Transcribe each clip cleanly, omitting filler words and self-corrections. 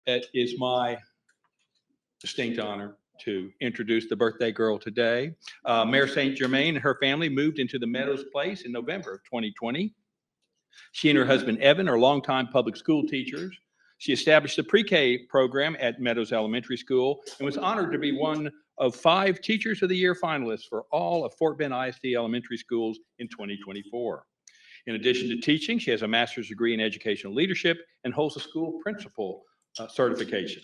It is my distinct honor to introduce the birthday girl today. Mayor St. Germain and her family moved into the Meadows Place in November of 2020. She and her husband, Evan, are longtime public school teachers. She established the pre-K program at Meadows Elementary School and was honored to be one of 5 Teachers of the Year finalists for all of Fort Bend ISD elementary schools in 2024. In addition to teaching, she has a master's degree in educational leadership and holds a school principal certification.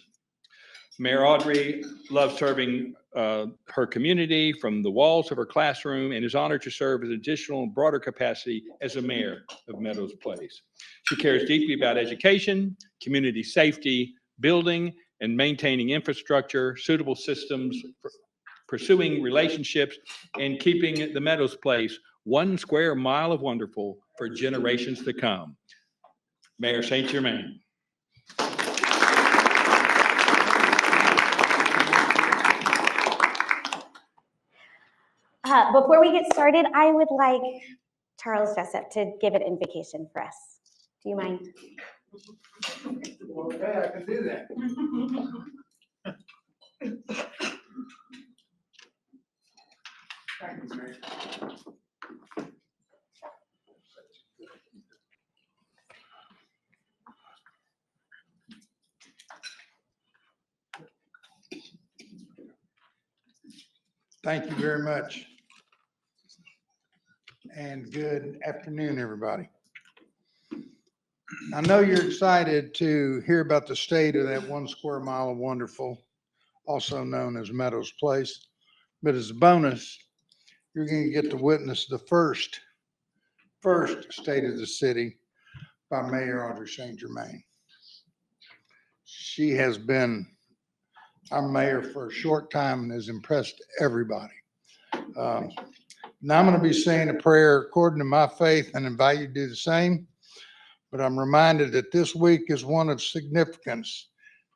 Mayor Audrey loves serving her community from the walls of her classroom and is honored to serve as additional and broader capacity as the mayor of Meadows Place. She cares deeply about education, community safety, building and maintaining infrastructure, suitable systems, pursuing relationships, and keeping the Meadows Place 1 square mile of wonderful for generations to come. Mayor St. Germain. Before we get started, I would like Charles Jessup to give an invocation for us. Do you mind? Okay, I can do that. Thank you, Mary. Thank you very much. And good afternoon, everybody. I know you're excited to hear about the state of that 1 square mile of wonderful, also known as Meadows Place. But as a bonus, you're going to get to witness the first state of the city by Mayor Audrey St. Germain. She has been our mayor for a short time and has impressed everybody. Now I'm going to be saying a prayer according to my faith and invite you to do the same. But I'm reminded that this week is one of significance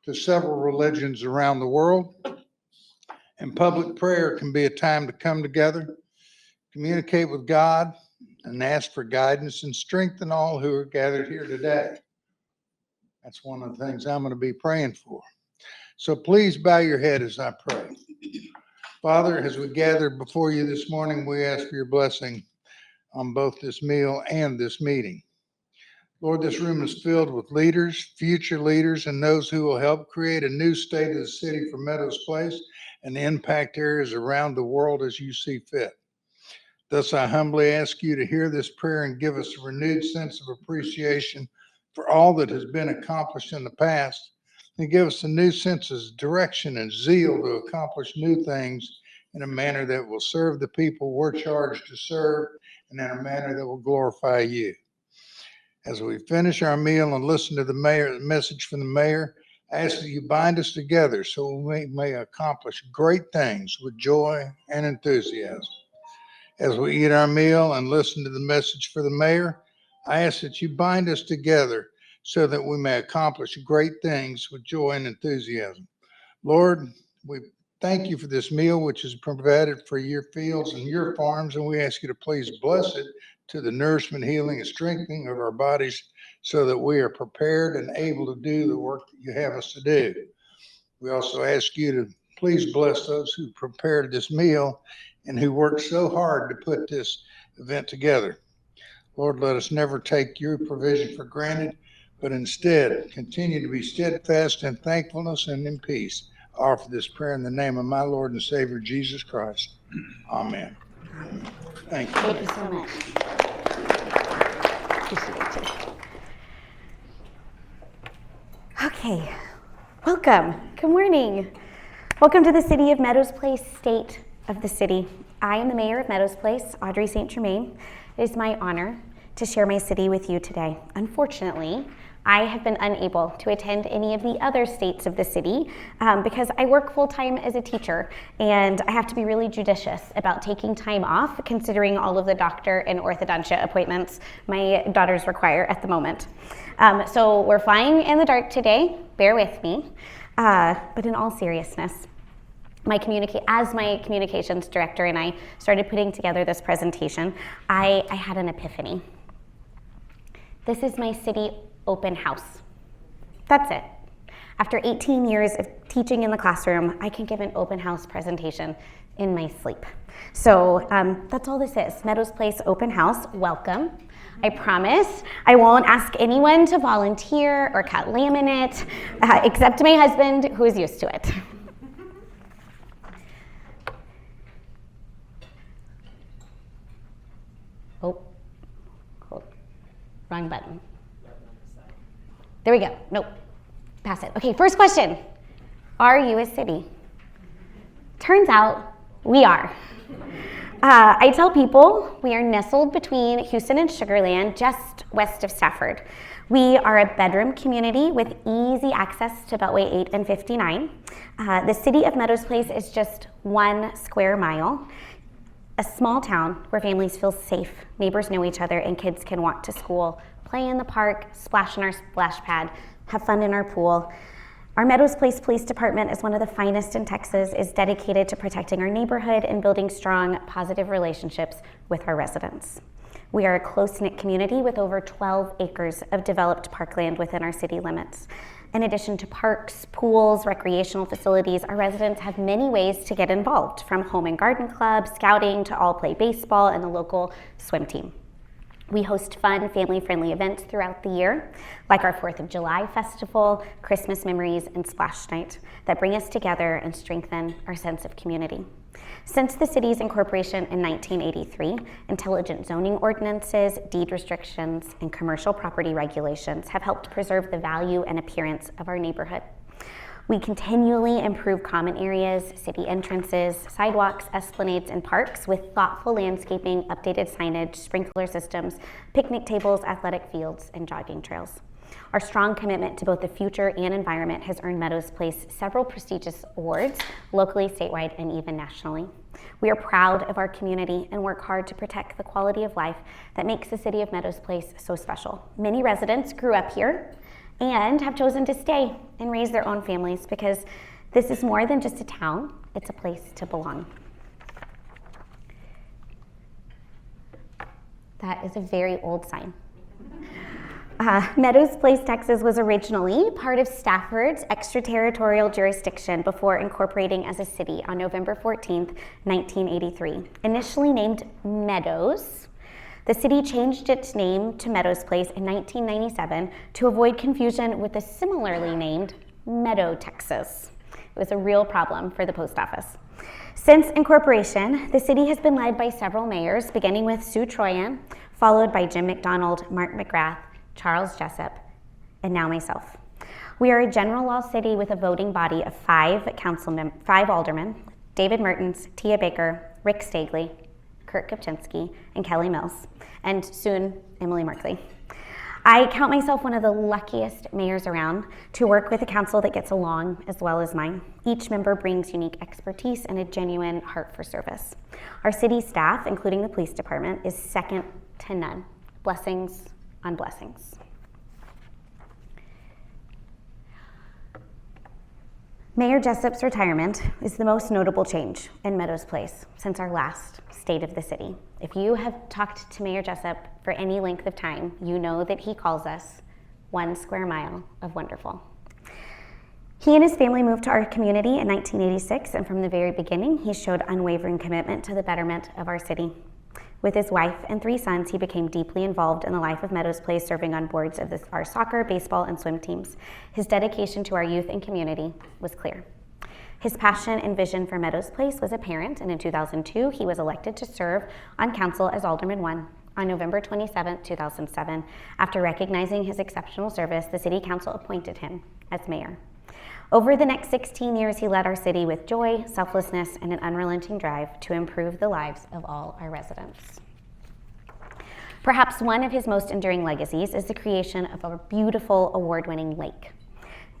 to several religions around the world. And public prayer can be a time to come together, communicate with God, and ask for guidance and strengthen all who are gathered here today. That's one of the things I'm going to be praying for. So please bow your head as I pray. Father, as we gather before you this morning, we ask for your blessing on both this meal and this meeting. Lord, this room is filled with leaders, future leaders, and those who will help create a new state of the city for Meadows Place and impact areas around the world as you see fit. Thus, I humbly ask you to hear this prayer and give us a renewed sense of appreciation for all that has been accomplished in the past, and give us a new sense of direction and zeal to accomplish new things in a manner that will serve the people we're charged to serve and in a manner that will glorify you. As we finish our meal and listen to the message from the mayor, I ask that you bind us together so we may accomplish great things with joy and enthusiasm. As we eat our meal and listen to the message for the mayor, I ask that you bind us together so that we may accomplish great things with joy and enthusiasm. Lord, we thank you for this meal, which is provided for your fields and your farms, and we ask you to please bless it to the nourishment, healing, and strengthening of our bodies so that we are prepared and able to do the work that you have us to do. We also ask you to please bless those who prepared this meal and who worked so hard to put this event together. Lord, let us never take your provision for granted, but instead continue to be steadfast in thankfulness and in peace. I offer this prayer in the name of my Lord and Savior, Jesus Christ. Amen. Thank you. Thank you so much. Appreciate you. Okay, welcome. Good morning. Welcome to the City of Meadows Place, State of the City. I am the Mayor of Meadows Place, Audrey St. Germain. It is my honor to share my city with you today. Unfortunately, I have been unable to attend any of the other states of the city because I work full-time as a teacher and I have to be really judicious about taking time off considering all of the doctor and orthodontia appointments my daughters require at the moment. So we're flying in the dark today, bear with me, but in all seriousness, as my communications director and I started putting together this presentation, I had an epiphany. This is my city open house. That's it. After 18 years of teaching in the classroom, I can give an open house presentation in my sleep. So that's all this is. Meadows Place Open House, welcome. I promise I won't ask anyone to volunteer or cut laminate, except my husband, who is used to it. Oh, hold. Wrong button. There we go. Nope. Pass it. Okay, first question. Are you a city? Turns out we are. I tell people we are nestled between Houston and Sugar Land, just west of Stafford. We are a bedroom community with easy access to Beltway 8 and 59. The city of Meadows Place is just 1 square mile. A small town where families feel safe, neighbors know each other, and kids can walk to school, play in the park, splash in our splash pad, have fun in our pool. Our Meadows Place Police Department is one of the finest in Texas, is dedicated to protecting our neighborhood and building strong, positive relationships with our residents. We are a close-knit community with over 12 acres of developed parkland within our city limits. In addition to parks, pools, recreational facilities, our residents have many ways to get involved, from home and garden club, scouting, to all play baseball and the local swim team. We host fun, family-friendly events throughout the year, like our 4th of July festival, Christmas memories, and splash night that bring us together and strengthen our sense of community. Since the city's incorporation in 1983, intelligent zoning ordinances, deed restrictions, and commercial property regulations have helped preserve the value and appearance of our neighborhood. We continually improve common areas, city entrances, sidewalks, esplanades, and parks with thoughtful landscaping, updated signage, sprinkler systems, picnic tables, athletic fields, and jogging trails. Our strong commitment to both the future and environment has earned Meadows Place several prestigious awards, locally, statewide, and even nationally. We are proud of our community and work hard to protect the quality of life that makes the city of Meadows Place so special. Many residents grew up here and have chosen to stay and raise their own families because this is more than just a town, it's a place to belong. That is a very old sign. Meadows Place, Texas was originally part of Stafford's extraterritorial jurisdiction before incorporating as a city on November 14th, 1983. Initially named Meadows, the city changed its name to Meadows Place in 1997 to avoid confusion with the similarly named Meadow, Texas. It was a real problem for the post office. Since incorporation, the city has been led by several mayors, beginning with Sue Troyan, followed by Jim McDonald, Mark McGrath, Charles Jessup, and now myself. We are a general law city with a voting body of 5 aldermen, David Mertens, Tia Baker, Rick Stagley, Kurt Kopczynski, and Kelly Mills, and soon Emily Markley. I count myself one of the luckiest mayors around to work with a council that gets along as well as mine. Each member brings unique expertise and a genuine heart for service. Our city staff, including the police department, is second to none. Blessings on blessings. Mayor Jessup's retirement is the most notable change in Meadows Place since our last State of the City. If you have talked to Mayor Jessup for any length of time, you know that he calls us 1 square mile of wonderful. He and his family moved to our community in 1986, and from the very beginning, he showed unwavering commitment to the betterment of our city. With his wife and 3 sons, he became deeply involved in the life of Meadows Place, serving on boards of our soccer, baseball, and swim teams. His dedication to our youth and community was clear. His passion and vision for Meadows Place was apparent, and in 2002, he was elected to serve on council as Alderman 1. On November 27, 2007, after recognizing his exceptional service, the City Council appointed him as mayor. Over the next 16 years, he led our city with joy, selflessness, and an unrelenting drive to improve the lives of all our residents. Perhaps one of his most enduring legacies is the creation of a beautiful, award-winning lake.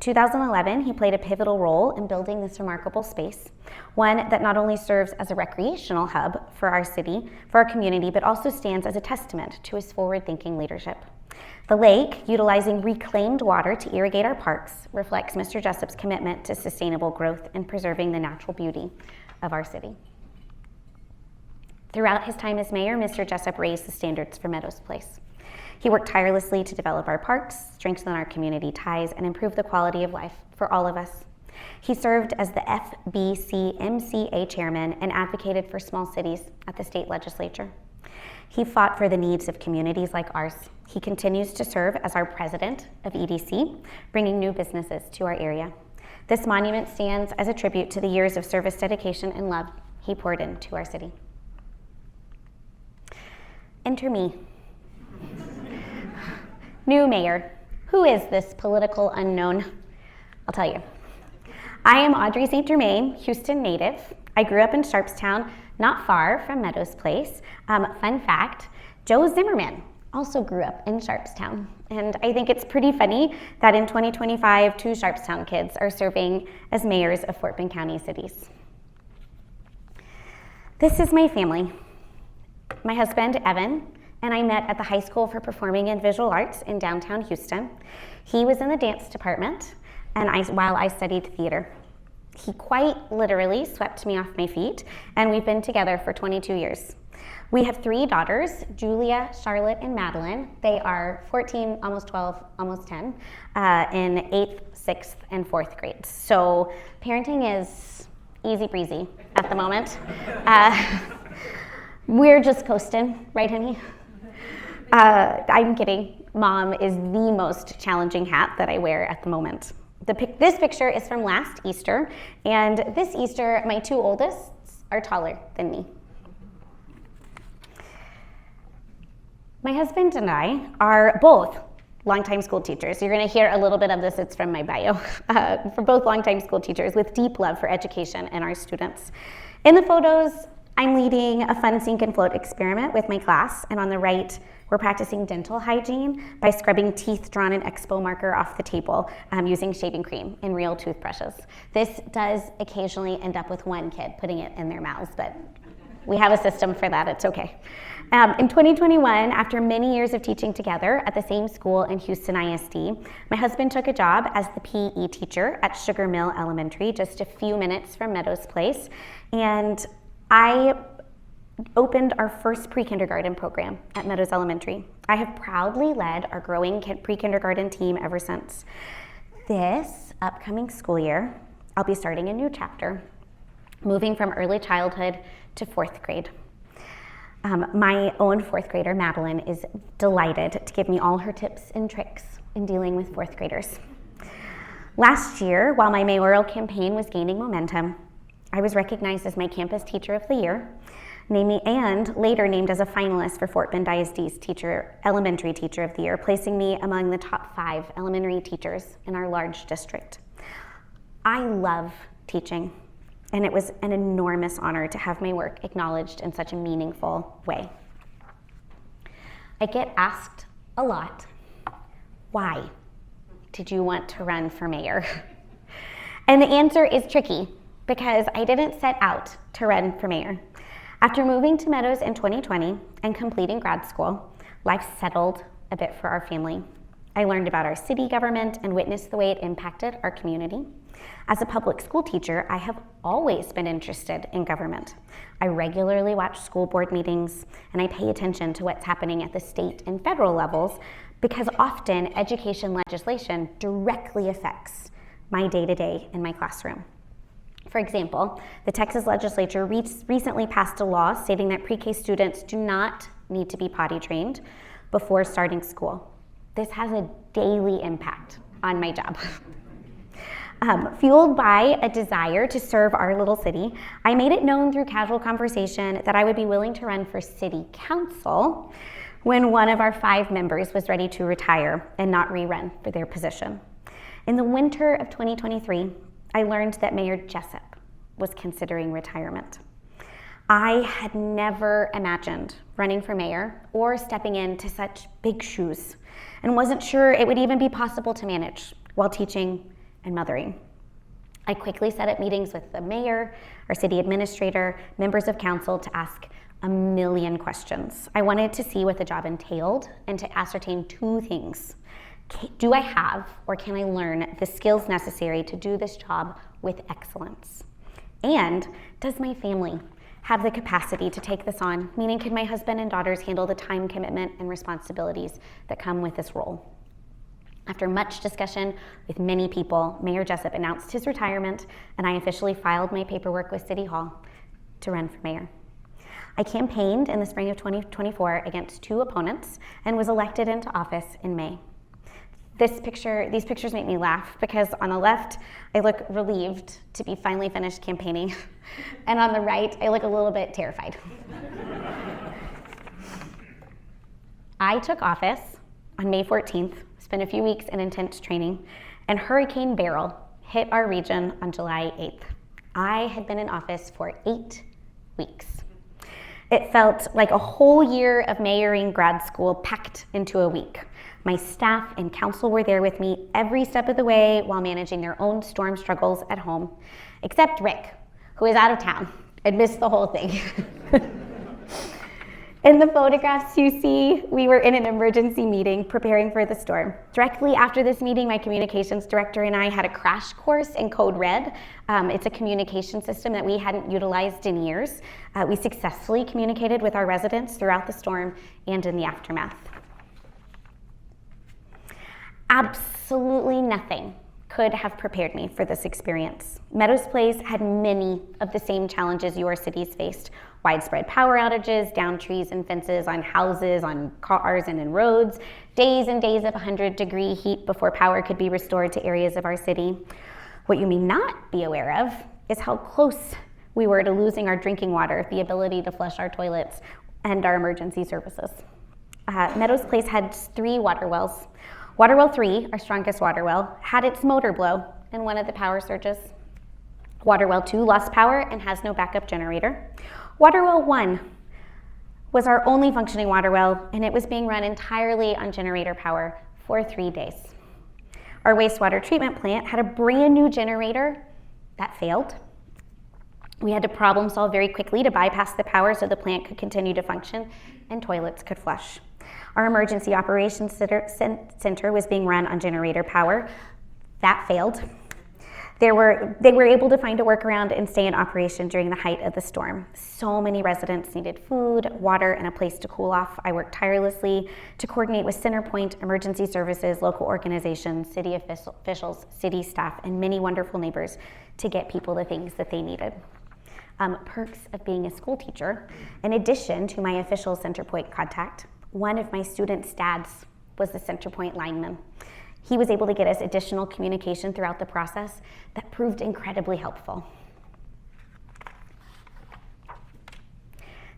2011, he played a pivotal role in building this remarkable space, one that not only serves as a recreational hub for our city, for our community, but also stands as a testament to his forward-thinking leadership. The lake, utilizing reclaimed water to irrigate our parks, reflects Mr. Jessup's commitment to sustainable growth and preserving the natural beauty of our city. Throughout his time as mayor, Mr. Jessup raised the standards for Meadows Place. He worked tirelessly to develop our parks, strengthen our community ties, and improve the quality of life for all of us. He served as the FBC-MCA chairman and advocated for small cities at the state legislature. He fought for the needs of communities like ours. He continues to serve as our president of EDC, bringing new businesses to our area. This monument stands as a tribute to the years of service, dedication, and love he poured into our city. Enter me. New mayor. Who is this political unknown? I'll tell you. I am Audrey St. Germain, Houston native. I grew up in Sharpstown, not far from Meadows Place. Fun fact, Joe Zimmerman also grew up in Sharpstown. And I think it's pretty funny that in 2025, 2 Sharpstown kids are serving as mayors of Fort Bend County cities. This is my family. My husband, Evan, and I met at the High School for Performing and Visual Arts in downtown Houston. He was in the dance department, and while I studied theater. He quite literally swept me off my feet, and we've been together for 22 years. We have 3 daughters, Julia, Charlotte, and Madeline. They are 14, almost 12, almost 10, in 8th, 6th, and 4th grades. So parenting is easy breezy at the moment. We're just coasting, right, honey? I'm kidding. Mom is the most challenging hat that I wear at the moment. This picture is from last Easter, and this Easter, my 2 oldest are taller than me. My husband and I are both longtime school teachers. You're going to hear a little bit of this, it's from my bio. For both longtime school teachers with deep love for education and our students. In the photos, I'm leading a fun sink and float experiment with my class, and on the right, we're practicing dental hygiene by scrubbing teeth drawn in expo marker off the table using shaving cream and real toothbrushes. This does occasionally end up with one kid putting it in their mouths, but we have a system for that, it's okay. In 2021, after many years of teaching together at the same school in Houston ISD, my husband took a job as the PE teacher at Sugar Mill Elementary, just a few minutes from Meadows Place, and I opened our first pre-kindergarten program at Meadows Elementary. I have proudly led our growing pre-kindergarten team ever since. This upcoming school year, I'll be starting a new chapter, moving from early childhood to 4th grade. My own 4th grader, Madeline, is delighted to give me all her tips and tricks in dealing with 4th graders. Last year, while my mayoral campaign was gaining momentum, I was recognized as my campus teacher of the year, and later named as a finalist for Fort Bend ISD's elementary teacher of the year, placing me among the top 5 elementary teachers in our large district. I love teaching, and it was an enormous honor to have my work acknowledged in such a meaningful way. I get asked a lot, why did you want to run for mayor? And the answer is tricky, because I didn't set out to run for mayor. After moving to Meadows in 2020 and completing grad school, life settled a bit for our family. I learned about our city government and witnessed the way it impacted our community. As a public school teacher, I have always been interested in government. I regularly watch school board meetings, and I pay attention to what's happening at the state and federal levels, because often education legislation directly affects my day-to-day in my classroom. For example, the Texas legislature recently passed a law stating that pre-K students do not need to be potty trained before starting school. This has a daily impact on my job. Fueled by a desire to serve our little city, I made it known through casual conversation that I would be willing to run for city council when one of our 5 members was ready to retire and not rerun for their position. In the winter of 2023, I learned that Mayor Jessup was considering retirement. I had never imagined running for mayor or stepping into such big shoes, and wasn't sure it would even be possible to manage while teaching and mothering. I quickly set up meetings with the mayor, our city administrator, members of council to ask a million questions. I wanted to see what the job entailed and to ascertain 2 things. Do I have, or can I learn, the skills necessary to do this job with excellence? And does my family have the capacity to take this on? Meaning, could my husband and daughters handle the time commitment and responsibilities that come with this role? After much discussion with many people, Mayor Jessup announced his retirement, and I officially filed my paperwork with City Hall to run for mayor. I campaigned in the spring of 2024 against 2 opponents and was elected into office in May. These pictures make me laugh because on the left, I look relieved to be finally finished campaigning, and on the right, I look a little bit terrified. I took office on May 14th, spent a few weeks in intense training, and Hurricane Beryl hit our region on July 8th. I had been in office for 8 weeks. It felt like a whole year of mayoring grad school packed into a week. My staff and council were there with me every step of the way while managing their own storm struggles at home, except Rick, who is out of town and missed the whole thing. In the photographs you see, we were in an emergency meeting preparing for the storm. Directly after this meeting, my communications director and I had a crash course in Code Red. It's a communication system that we hadn't utilized in years. We successfully communicated with our residents throughout the storm and in the aftermath. Absolutely nothing could have prepared me for this experience. Meadows Place had many of the same challenges your cities faced: widespread power outages, down trees and fences on houses, on cars, and in roads, days and days of 100-degree heat before power could be restored to areas of our city. What you may not be aware of is how close we were to losing our drinking water, the ability to flush our toilets, and our emergency services. Meadows Place had 3 water wells. Water well 3, our strongest water well, had its motor blow in one of the power surges. Water well 2 lost power and has no backup generator. Water well 1 was our only functioning water well, and it was being run entirely on generator power for 3 days. Our wastewater treatment plant had a brand new generator that failed. We had to problem solve very quickly to bypass the power so the plant could continue to function and toilets could flush. Our emergency operations center was being run on generator power. That failed. They were able to find a workaround and stay in operation during the height of the storm. So many residents needed food, water, and a place to cool off. I worked tirelessly to coordinate with Centerpoint, emergency services, local organizations, city officials, city staff, and many wonderful neighbors to get people the things that they needed. Perks of being a school teacher: in addition to my official Centerpoint contact, one of my students' dads was the Centerpoint lineman. He was able to get us additional communication throughout the process that proved incredibly helpful.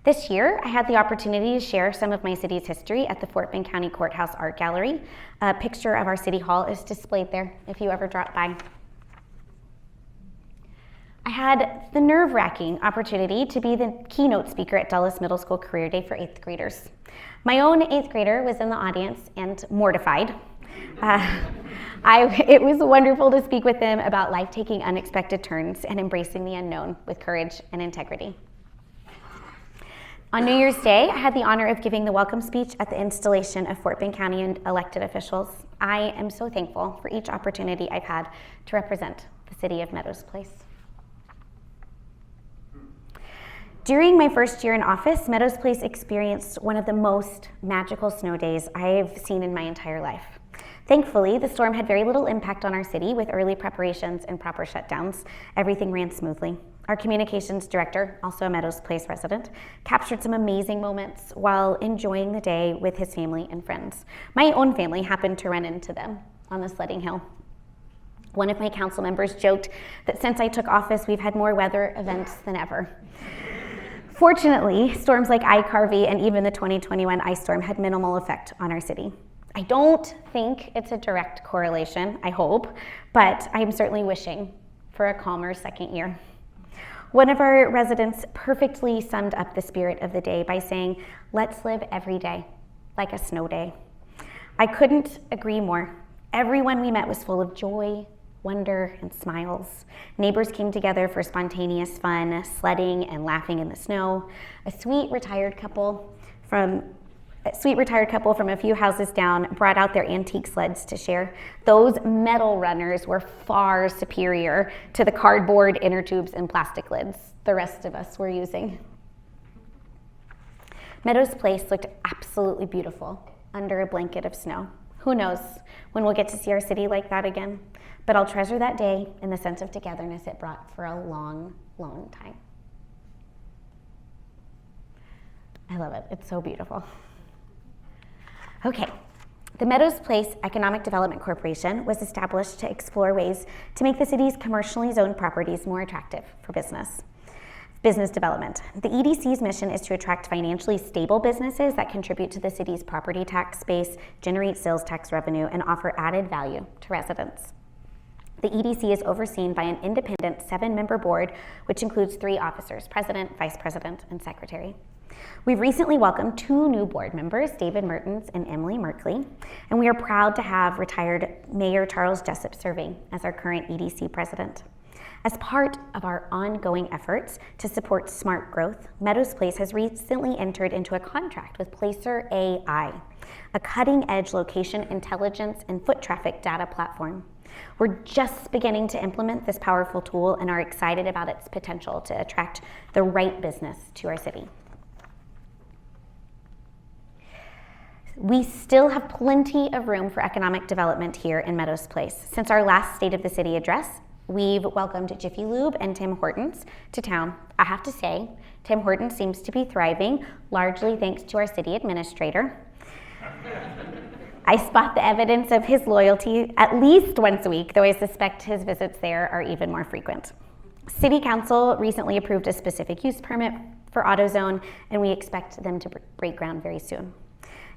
This year, I had the opportunity to share some of my city's history at the Fort Bend County Courthouse Art Gallery. A picture of our city hall is displayed there if you ever drop by. I had the nerve-wracking opportunity to be the keynote speaker at Dulles Middle School Career Day for 8th graders. My own 8th grader was in the audience and mortified. It was wonderful to speak with them about life taking unexpected turns and embracing the unknown with courage and integrity. On New Year's Day, I had the honor of giving the welcome speech at the installation of Fort Bend County and elected officials. I am so thankful for each opportunity I've had to represent the city of Meadows Place. During my first year in office, Meadows Place experienced one of the most magical snow days I've seen in my entire life. Thankfully, the storm had very little impact on our city. With early preparations and proper shutdowns, everything ran smoothly. Our communications director, also a Meadows Place resident, captured some amazing moments while enjoying the day with his family and friends. My own family happened to run into them on the sledding hill. One of my council members joked that since I took office, we've had more weather events than ever. Fortunately, storms like Harvey and even the 2021 ice storm had minimal effect on our city. I don't think it's a direct correlation, I hope, but I'm certainly wishing for a calmer second year. One of our residents perfectly summed up the spirit of the day by saying, "Let's live every day like a snow day." I couldn't agree more. Everyone we met was full of joy, wonder, and smiles. Neighbors came together for spontaneous fun, sledding and laughing in the snow. A sweet retired couple from a few houses down brought out their antique sleds to share. Those metal runners were far superior to the cardboard inner tubes and plastic lids the rest of us were using. Meadows Place looked absolutely beautiful under a blanket of snow. Who knows when we'll get to see our city like that again, but I'll treasure that day and the sense of togetherness it brought for a long, long time. I love it. It's so beautiful. Okay. The Meadows Place Economic Development Corporation was established to explore ways to make the city's commercially zoned properties more attractive for business development. The EDC's mission is to attract financially stable businesses that contribute to the city's property tax base, generate sales tax revenue, and offer added value to residents. The EDC is overseen by an independent 7-member board, which includes 3 officers: president, vice president, and secretary. We've recently welcomed 2 new board members, David Mertens and Emily Merkley, and we are proud to have retired Mayor Charles Jessup serving as our current EDC president. As part of our ongoing efforts to support smart growth, Meadows Place has recently entered into a contract with Placer AI, a cutting-edge location intelligence and foot traffic data platform. We're just beginning to implement this powerful tool and are excited about its potential to attract the right business to our city. We still have plenty of room for economic development here in Meadows Place. Since our last State of the City address, we've welcomed Jiffy Lube and Tim Hortons to town. I have to say, Tim Hortons seems to be thriving, largely thanks to our city administrator. I spot the evidence of his loyalty at least once a week, though I suspect his visits there are even more frequent. City Council recently approved a specific use permit for AutoZone, and we expect them to break ground very soon.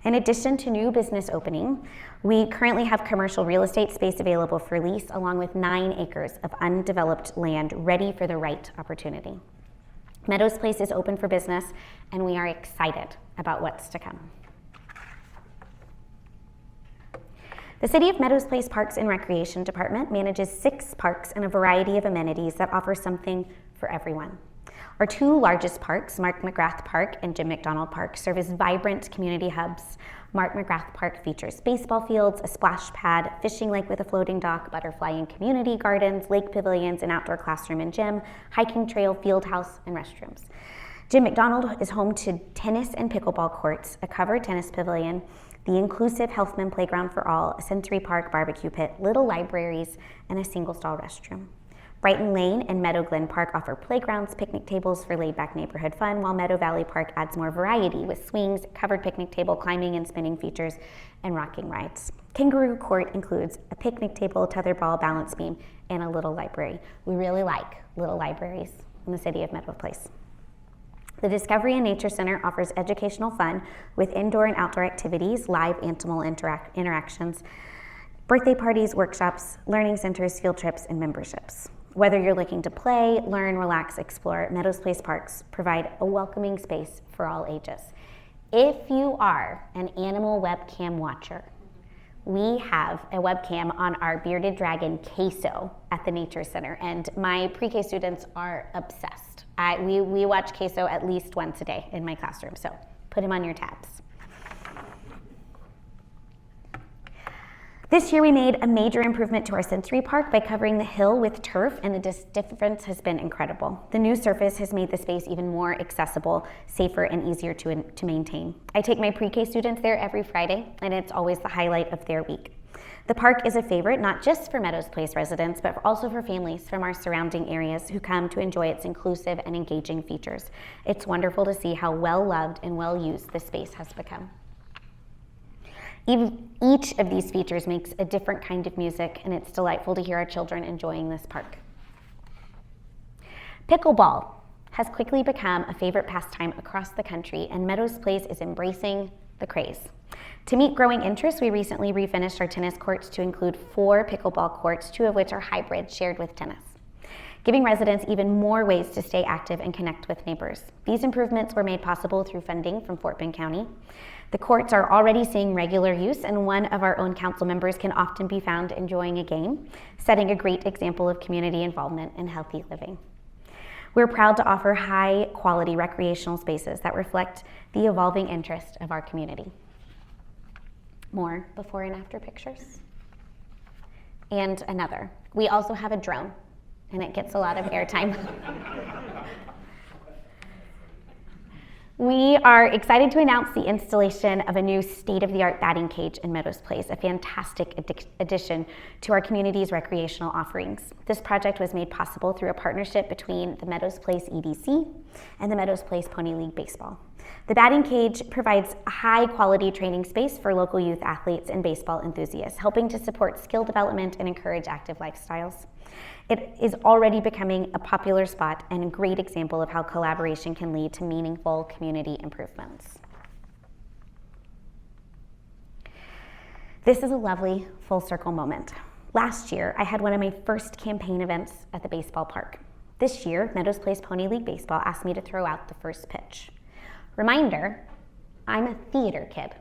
In addition to new business opening, we currently have commercial real estate space available for lease, along with 9 acres of undeveloped land ready for the right opportunity. Meadows Place is open for business, and we are excited about what's to come. The City of Meadows Place Parks and Recreation Department manages 6 parks and a variety of amenities that offer something for everyone. Our 2 largest parks, Mark McGrath Park and Jim McDonald Park, serve as vibrant community hubs. Mark McGrath Park features baseball fields, a splash pad, fishing lake with a floating dock, butterfly and community gardens, lake pavilions, an outdoor classroom and gym, hiking trail, field house, and restrooms. Jim McDonald is home to tennis and pickleball courts, a covered tennis pavilion, the inclusive Healthman Playground for All, a sensory park barbecue pit, little libraries, and a single-stall restroom. Brighton Lane and Meadow Glen Park offer playgrounds, picnic tables for laid-back neighborhood fun, while Meadow Valley Park adds more variety with swings, covered picnic table, climbing and spinning features, and rocking rides. Kangaroo Court includes a picnic table, tetherball, balance beam, and a little library. We really like little libraries in the City of Meadows Place. The Discovery and Nature Center offers educational fun with indoor and outdoor activities, live animal interactions, birthday parties, workshops, learning centers, field trips, and memberships. Whether you're looking to play, learn, relax, explore, Meadows Place Parks provide a welcoming space for all ages. If you are an animal webcam watcher, we have a webcam on our bearded dragon, Queso, at the Nature Center, and my pre-K students are obsessed. We watch Queso at least once a day in my classroom, so put him on your tabs. This year we made a major improvement to our sensory park by covering the hill with turf, and the difference has been incredible. The new surface has made the space even more accessible, safer, and easier to maintain. I take my pre-K students there every Friday, and it's always the highlight of their week. The park is a favorite not just for Meadows Place residents, but also for families from our surrounding areas who come to enjoy its inclusive and engaging features. It's wonderful to see how well-loved and well-used this space has become. Each of these features makes a different kind of music, and it's delightful to hear our children enjoying this park. Pickleball has quickly become a favorite pastime across the country, and Meadows Place is embracing the craze. To meet growing interest, we recently refinished our tennis courts to include 4 pickleball courts, 2 of which are hybrid, shared with tennis, giving residents even more ways to stay active and connect with neighbors. These improvements were made possible through funding from Fort Bend County. The courts are already seeing regular use, and one of our own council members can often be found enjoying a game, setting a great example of community involvement and healthy living. We're proud to offer high-quality recreational spaces that reflect the evolving interest of our community. More before and after pictures. And another. We also have a drone, and it gets a lot of airtime. We are excited to announce the installation of a new state-of-the-art batting cage in Meadows Place, a fantastic addition to our community's recreational offerings. This project was made possible through a partnership between the Meadows Place EDC and the Meadows Place Pony League Baseball. The batting cage provides a high-quality training space for local youth athletes and baseball enthusiasts, helping to support skill development and encourage active lifestyles. It is already becoming a popular spot and a great example of how collaboration can lead to meaningful community improvements. This is a lovely full circle moment. Last year, I had one of my first campaign events at the baseball park. This year, Meadows Place Pony League Baseball asked me to throw out the first pitch. Reminder, I'm a theater kid.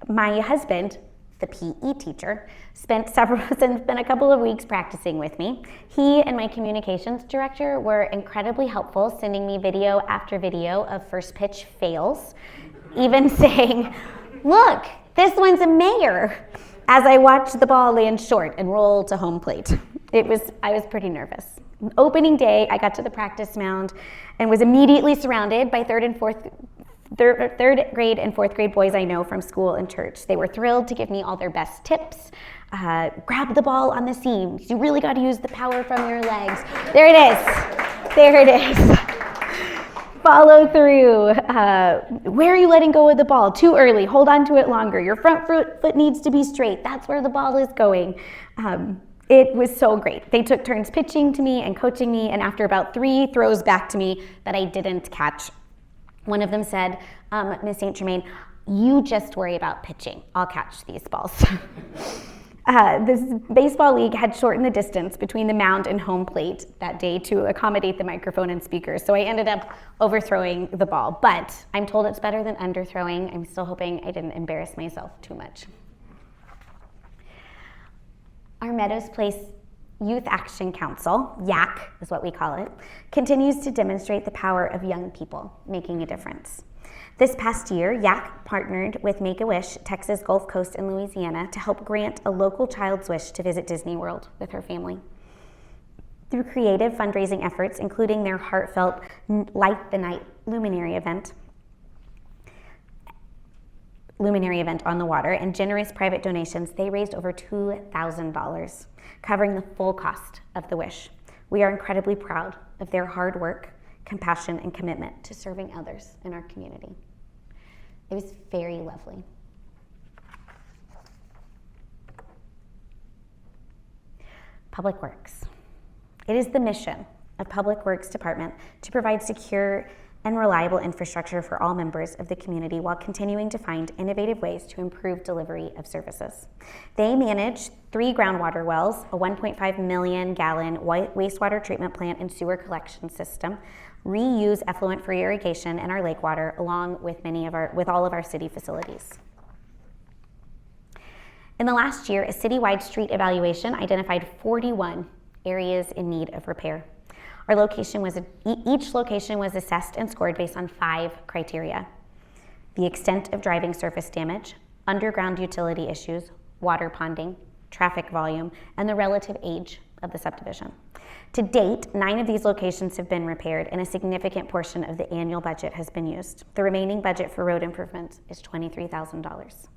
My husband, the PE teacher, spent a couple of weeks practicing with me. He and my communications director were incredibly helpful, sending me video after video of first pitch fails, even saying, "Look, this one's a mayor," as I watched the ball land short and roll to home plate. I was pretty nervous. Opening day, I got to the practice mound and was immediately surrounded by third grade and fourth grade boys I know from school and church. They were thrilled to give me all their best tips. Grab the ball on the seams. You really got to use the power from your legs. There it is. There it is. Follow through. Where are you letting go of the ball? Too early. Hold on to it longer. Your front foot needs to be straight. That's where the ball is going. It was so great. They took turns pitching to me and coaching me, and after about 3 throws back to me that I didn't catch, one of them said, "Miss St. Germain, you just worry about pitching. I'll catch these balls." This baseball league had shortened the distance between the mound and home plate that day to accommodate the microphone and speakers, so I ended up overthrowing the ball. But I'm told it's better than underthrowing. I'm still hoping I didn't embarrass myself too much. Our Meadows Place Youth Action Council, YAC is what we call it, continues to demonstrate the power of young people making a difference. This past year, YAC partnered with Make-A-Wish, Texas Gulf Coast and Louisiana to help grant a local child's wish to visit Disney World with her family. Through creative fundraising efforts, including their heartfelt Light the Night luminary event on the water, and generous private donations, they raised over $2,000, covering the full cost of the wish. We are incredibly proud of their hard work, compassion, and commitment to serving others in our community. It was very lovely. Public Works. It is the mission of Public Works Department to provide secure and reliable infrastructure for all members of the community while continuing to find innovative ways to improve delivery of services. They manage 3 groundwater wells, a 1.5 million gallon wastewater treatment plant and sewer collection system, reuse effluent for irrigation in our lake water, along with all of our city facilities. In the last year, a citywide street evaluation identified 41 areas in need of repair. Each location was assessed and scored based on 5 criteria: the extent of driving surface damage, underground utility issues, water ponding, traffic volume, and the relative age of the subdivision. To date, 9 of these locations have been repaired, and a significant portion of the annual budget has been used. The remaining budget for road improvements is $23,000.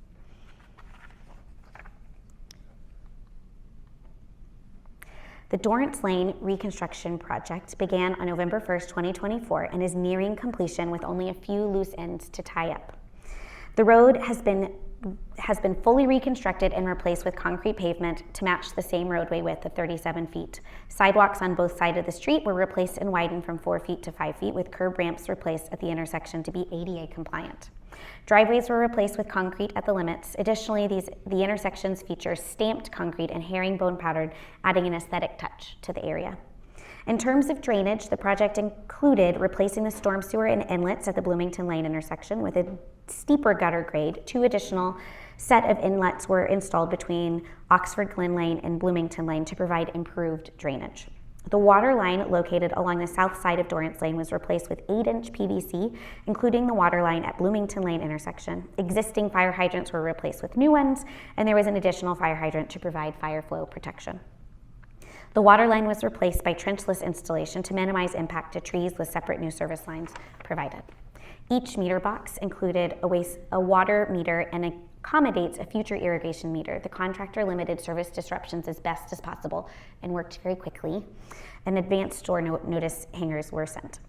The Dorrance Lane reconstruction project began on November 1st, 2024, and is nearing completion with only a few loose ends to tie up. The road has been fully reconstructed and replaced with concrete pavement to match the same roadway width of 37 feet. Sidewalks on both sides of the street were replaced and widened from 4 feet to 5 feet, with curb ramps replaced at the intersection to be ADA compliant. Driveways were replaced with concrete at the limits. Additionally, the intersections feature stamped concrete and herringbone powder, adding an aesthetic touch to the area. In terms of drainage, the project included replacing the storm sewer and inlets at the Bloomington Lane intersection with a steeper gutter grade. 2 additional set of inlets were installed between Oxford Glen Lane and Bloomington Lane to provide improved drainage. The water line located along the south side of Dorrance Lane was replaced with 8-inch PVC, including the water line at Bloomington Lane intersection. Existing fire hydrants were replaced with new ones, and there was an additional fire hydrant to provide fire flow protection. The water line was replaced by trenchless installation to minimize impact to trees with separate new service lines provided. Each meter box included a water meter and accommodates a future irrigation meter. The contractor limited service disruptions as best as possible and worked very quickly, and advanced store notice hangers were sent.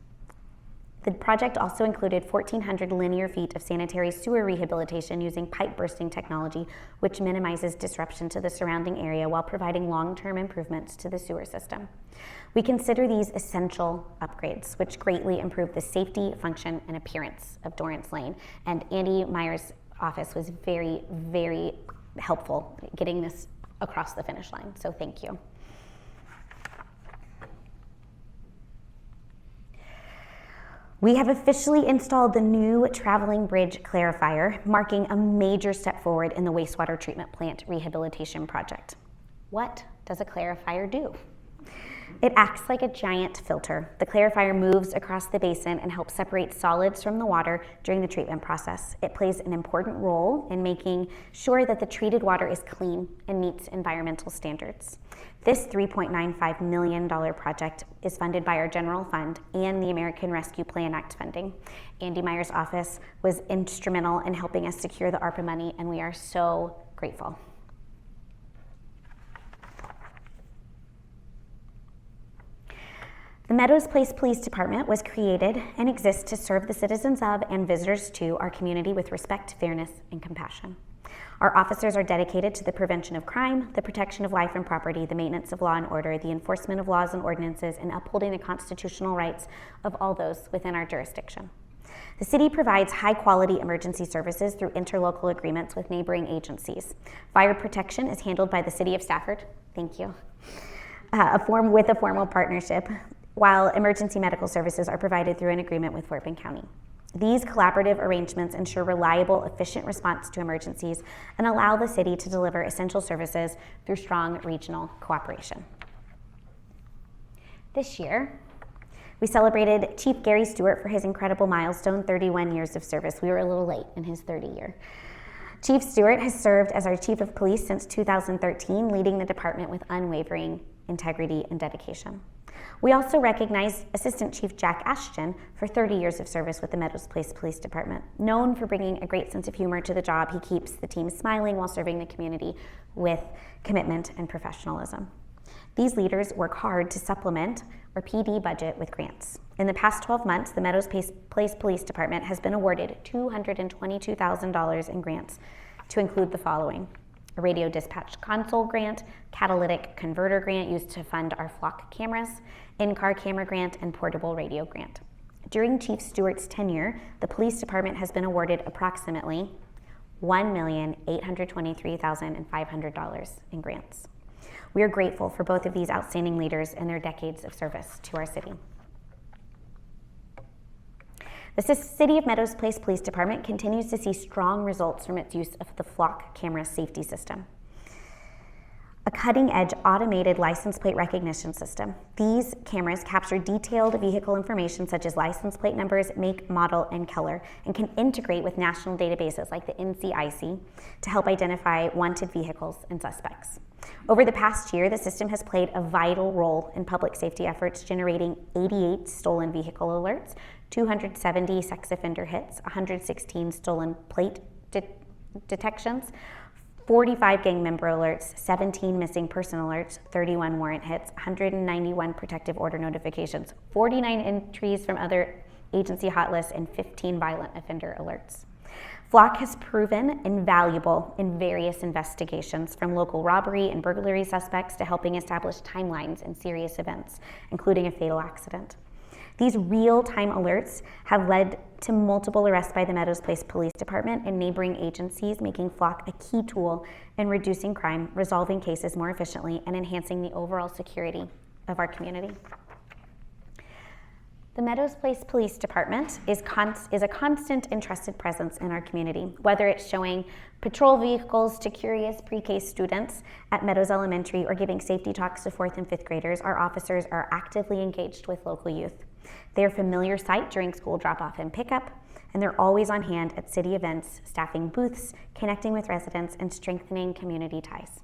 The project also included 1,400 linear feet of sanitary sewer rehabilitation using pipe bursting technology, which minimizes disruption to the surrounding area while providing long-term improvements to the sewer system. We consider these essential upgrades, which greatly improve the safety, function, and appearance of Dorrance Lane. And Andy Meyer's office was very, very helpful getting this across the finish line, so thank you. We have officially installed the new traveling bridge clarifier, marking a major step forward in the wastewater treatment plant rehabilitation project. What does a clarifier do? It acts like a giant filter. The clarifier moves across the basin and helps separate solids from the water during the treatment process. It plays an important role in making sure that the treated water is clean and meets environmental standards. This $3.95 million project is funded by our general fund and the American Rescue Plan Act funding. Andy Meyer's office was instrumental in helping us secure the ARPA money, and we are so grateful. The Meadows Place Police Department was created and exists to serve the citizens of and visitors to our community with respect, fairness, and compassion. Our officers are dedicated to the prevention of crime, the protection of life and property, the maintenance of law and order, the enforcement of laws and ordinances, and upholding the constitutional rights of all those within our jurisdiction. The city provides high-quality emergency services through interlocal agreements with neighboring agencies. Fire protection is handled by the City of Stafford, thank you, with a formal partnership, while emergency medical services are provided through an agreement with Fort Bend County. These collaborative arrangements ensure reliable, efficient response to emergencies and allow the city to deliver essential services through strong regional cooperation. This year, we celebrated Chief Gary Stewart for his incredible milestone, 31 years of service. We were a little late in his 30 year. Chief Stewart has served as our Chief of Police since 2013, leading the department with unwavering integrity and dedication. We also recognize Assistant Chief Jack Ashton for 30 years of service with the Meadows Place Police Department. Known for bringing a great sense of humor to the job, he keeps the team smiling while serving the community with commitment and professionalism. These leaders work hard to supplement our PD budget with grants. In the past 12 months, the Meadows Place Police Department has been awarded $222,000 in grants to include the following: a radio dispatch console grant, catalytic converter grant used to fund our flock cameras, in-car camera grant, and portable radio grant. During Chief Stewart's tenure, the police department has been awarded approximately $1,823,500 in grants. We are grateful for both of these outstanding leaders and their decades of service to our city. The City of Meadows Place Police Department continues to see strong results from its use of the flock camera safety system, a cutting-edge automated license plate recognition system. These cameras capture detailed vehicle information such as license plate numbers, make, model, and color, and can integrate with national databases like the NCIC to help identify wanted vehicles and suspects. Over the past year, the system has played a vital role in public safety efforts, generating 88 stolen vehicle alerts, 270 sex offender hits, 116 stolen plate detections, 45 gang member alerts, 17 missing person alerts, 31 warrant hits, 191 protective order notifications, 49 entries from other agency hot lists, and 15 violent offender alerts. Flock has proven invaluable in various investigations, from local robbery and burglary suspects to helping establish timelines in serious events, including a fatal accident. These real-time alerts have led to multiple arrests by the Meadows Place Police Department and neighboring agencies, making Flock a key tool in reducing crime, resolving cases more efficiently, and enhancing the overall security of our community. The Meadows Place Police Department is a constant and trusted presence in our community. Whether it's showing patrol vehicles to curious pre-K students at Meadows Elementary or giving safety talks to 4th and 5th graders, our officers are actively engaged with local youth. They are a familiar sight during school drop-off and pickup, and they're always on hand at city events, staffing booths, connecting with residents, and strengthening community ties.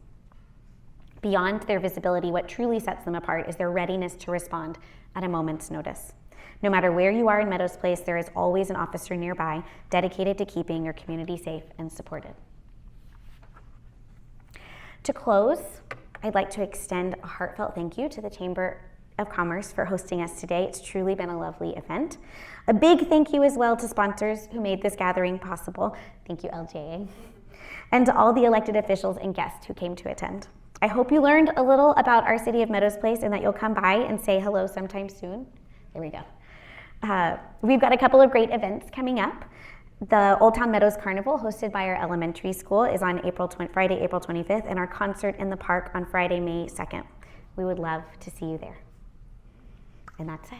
Beyond their visibility, what truly sets them apart is their readiness to respond at a moment's notice. No matter where you are in Meadows Place, there is always an officer nearby dedicated to keeping your community safe and supported. To close, I'd like to extend a heartfelt thank you to the Chamber of Commerce for hosting us today. It's truly been a lovely event. A big thank you as well to sponsors who made this gathering possible. Thank you, LJA. And to all the elected officials and guests who came to attend. I hope you learned a little about our city of Meadows Place and that you'll come by and say hello sometime soon. There we go. We've got a couple of great events coming up. The Old Town Meadows Carnival, hosted by our elementary school, is on Friday, April 25th, and our concert in the park on Friday, May 2nd. We would love to see you there. And that's it.